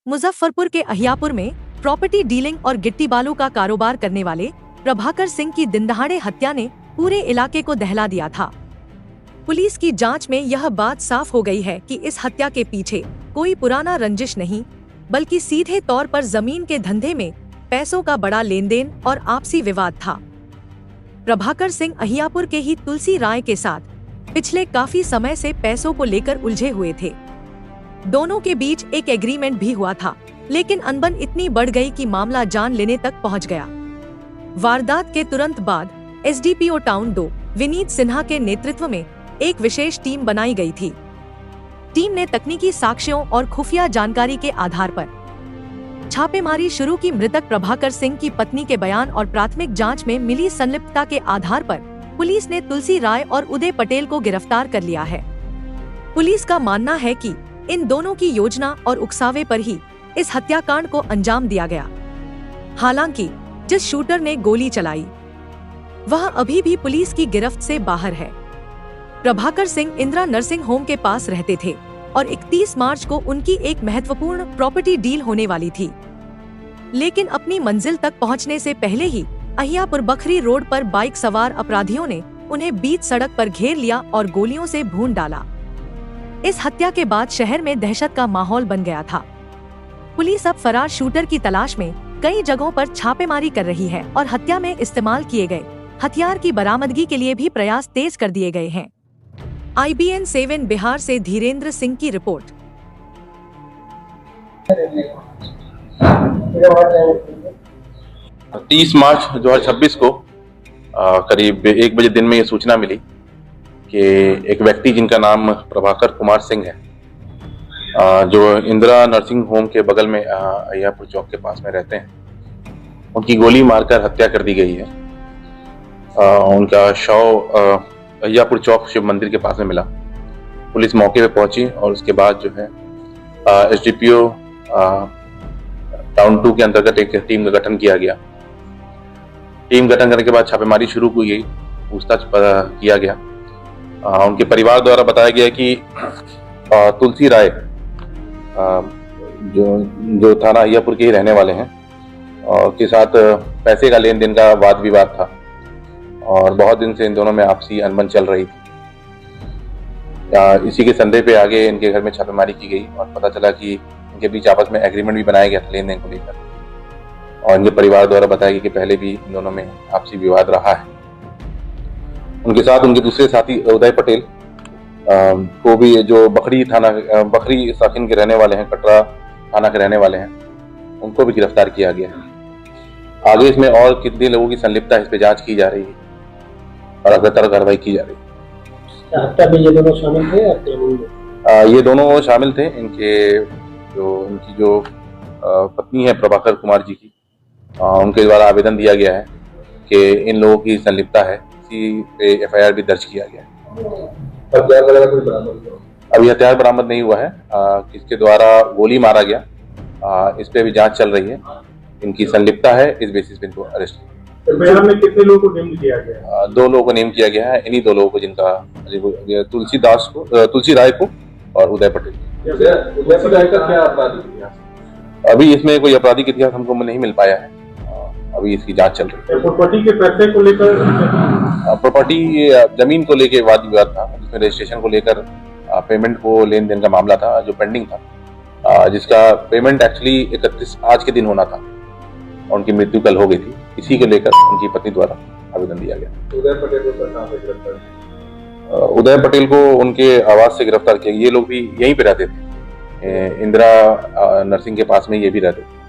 मुजफ्फरपुर के अहियापुर में property dealing और गिट्टी बालू का कारोबार करने वाले प्रभाकर सिंह की दिनदहाड़े हत्या ने पूरे इलाके को दहला दिया था। पुलिस की जांच में यह बात साफ हो गई है कि इस हत्या के पीछे कोई पुराना रंजिश नहीं, बल्कि सीधे तौर पर जमीन के धंधे में पैसों का बड़ा लेन देन और आपसी विवाद था। प्रभाकर सिंह अहियापुर के ही तुलसी राय के साथ पिछले काफी समय से पैसों को लेकर उलझे हुए थे। दोनों के बीच एक एग्रीमेंट भी हुआ था, लेकिन अनबन इतनी बढ़ गई कि मामला जान लेने तक पहुंच गया। वारदात के तुरंत बाद एसडीपीओ टाउन 2 विनीत सिन्हा के नेतृत्व में एक विशेष टीम बनाई गई थी। टीम ने तकनीकी साक्ष्यों और खुफिया जानकारी के आधार पर छापेमारी शुरू की। मृतक प्रभाकर सिंह की पत्नी के बयान और प्राथमिक जांच में मिली संलिप्तता के आधार पर पुलिस ने तुलसी राय और उदय पटेल को गिरफ्तार कर लिया है। पुलिस का मानना है कि इन दोनों की योजना और उकसावे पर ही इस हत्याकांड को अंजाम दिया गया। हालांकि जिस शूटर ने गोली चलाई वह अभी भी पुलिस की गिरफ्त से बाहर है। प्रभाकर सिंह इंदिरा नर्सिंग होम के पास रहते थे और 31 मार्च को उनकी एक महत्वपूर्ण प्रॉपर्टी डील होने वाली थी, लेकिन अपनी मंजिल तक पहुंचने से पहले ही अहियापुर बखरी रोड पर बाइक सवार अपराधियों ने उन्हें बीच सड़क पर घेर लिया और गोलियों से भून डाला। इस हत्या के बाद शहर में दहशत का माहौल बन गया था। पुलिस अब फरार शूटर की तलाश में कई जगहों पर छापेमारी कर रही है और हत्या में इस्तेमाल किए गए हथियार की बरामदगी के लिए भी प्रयास तेज कर दिए गए हैं। IBN 7 बिहार से धीरेन्द्र सिंह की रिपोर्ट। 30 मार्च 2026 को करीब 1 बजे दिन में ये सूचना मिली कि एक व्यक्ति जिनका नाम प्रभाकर कुमार सिंह है, जो इंदिरा नर्सिंग होम के बगल में अहियापुर चौक के पास में रहते हैं, उनकी गोली मारकर हत्या कर दी गई है। उनका शव अहियापुर चौक शिव मंदिर के पास में मिला। पुलिस मौके पे पहुंची और उसके बाद जो है एसडीपीओ टाउन 2 के अंतर्गत एक टीम का गठन किया गया। टीम गठन करने के बाद छापेमारी शुरू की गई, पूछताछ किया गया। उनके परिवार द्वारा बताया गया कि तुलसी राय जो थाना अहियापुर के ही रहने वाले हैं और के साथ पैसे का लेन देन का वाद विवाद था और बहुत दिन से इन दोनों में आपसी अनबन चल रही थी। इसी के संदेह पे आगे इनके घर में छापेमारी की गई और पता चला कि इनके बीच आपस में एग्रीमेंट भी बनाया गया था लेन देन को लेकर, और इनके परिवार द्वारा बताया गया कि पहले भी इन दोनों में आपसी विवाद रहा है। उनके साथ उनके दूसरे साथी उदय पटेल को भी, जो बखरी साकिन के रहने वाले हैं, कटरा थाना के रहने वाले हैं, उनको भी गिरफ्तार किया गया है। आगे इसमें और कितने लोगों की संलिप्तता है इस पे जांच की जा रही है और अग्रतर कार्रवाई की जा रही है। हत्या में ये दोनों शामिल थे? ये दोनों शामिल थे। इनकी जो पत्नी है प्रभाकर कुमार जी की, उनके द्वारा आवेदन दिया गया है कि इन लोगों की संलिप्तता है। इसी पे FIR भी दर्ज किया गया है। अभी हथियार बरामद नहीं हुआ है। किसके द्वारा गोली मारा गया इस पे भी जांच चल रही है। इनकी संलिप्तता है, इस बेसिस पे इनको अरेस्ट किया। में कितने लोगों को नेम किया गया? 2 लोगों को नेम किया गया है। इन्हीं 2 लोगों को, जिनका तुलसी राय को और उदय पटेल। तुलसी राय का क्या अपराधी? अभी इसमें कोई आपराधिक इतिहास हमको नहीं मिल पाया है। अभी इसकी जांच चल रही है। प्रॉपर्टी के पैसे को लेकर, प्रॉपर्टी जमीन को लेकर वाद विवाद था, जिसमें रजिस्ट्रेशन को लेकर पेमेंट को लेन देन का मामला था जो पेंडिंग था, जिसका पेमेंट एक्चुअली 31 आज के दिन होना था और उनकी मृत्यु कल हो गई थी। इसी को लेकर उनकी पत्नी द्वारा आवेदन दिया गया। उदय पटेल को कहां से गिरफ्तार? उदय पटेल को उनके आवास से गिरफ्तार किया। ये लोग भी यहीं पे रहते थे, इंदिरा नर्सिंग के पास में ये भी रहते थे।